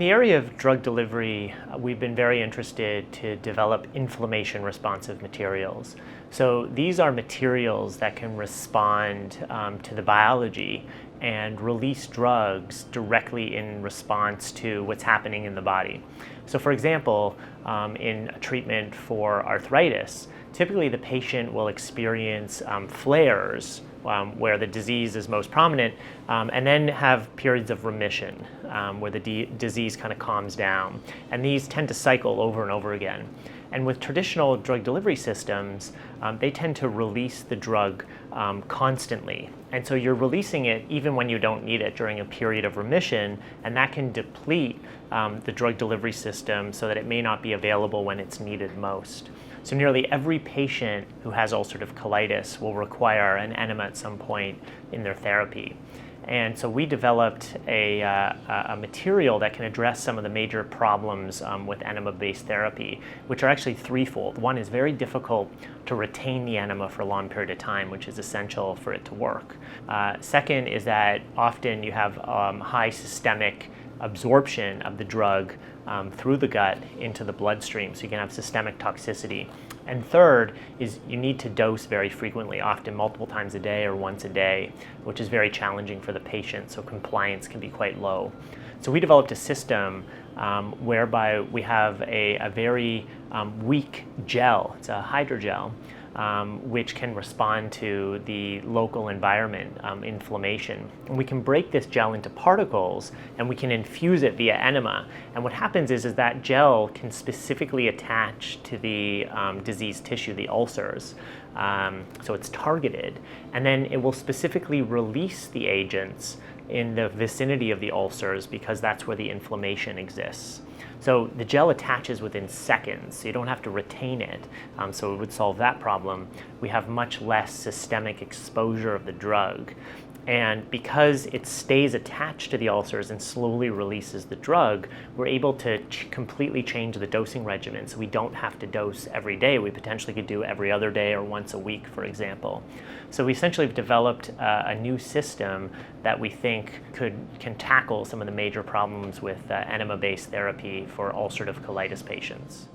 the area of drug delivery, we've been very interested to develop inflammation responsive materials. So these are materials that can respond to the biology and release drugs directly in response to what's happening in the body. So for example, in a treatment for arthritis, typically the patient will experience flares where the disease is most prominent, and then have periods of remission where the disease kind of calms down. And these tend to cycle over and over again. And with traditional drug delivery systems, they tend to release the drug constantly. And so you're releasing it even when you don't need it during a period of remission, and that can deplete the drug delivery system so that it may not be available when it's needed most. So nearly every patient who has ulcerative colitis will require an enema at some point in their therapy. And so we developed a material that can address some of the major problems with enema-based therapy, which are actually threefold. One is very difficult to retain the enema for a long period of time, which is essential for it to work. Second is that often you have high systemic absorption of the drug through the gut into the bloodstream, so you can have systemic toxicity. And third is you need to dose very frequently, often multiple times a day or once a day, which is very challenging for the patient, so compliance can be quite low. So we developed a system whereby we have a very weak gel, it's a hydrogel, which can respond to the local environment, inflammation. And we can break this gel into particles and we can infuse it via enema. And what happens is that gel can specifically attach to the diseased tissue, the ulcers. So it's targeted. And then it will specifically release the agents in the vicinity of the ulcers because that's where the inflammation exists. So the gel attaches within seconds, so you don't have to retain it, so it would solve that problem. We have much less systemic exposure of the drug. And because it stays attached to the ulcers and slowly releases the drug, we're able to completely change the dosing regimen. So we don't have to dose every day. We potentially could do every other day or once a week, for example. So we essentially have developed a new system that we think can tackle some of the major problems with enema-based therapy for ulcerative colitis patients.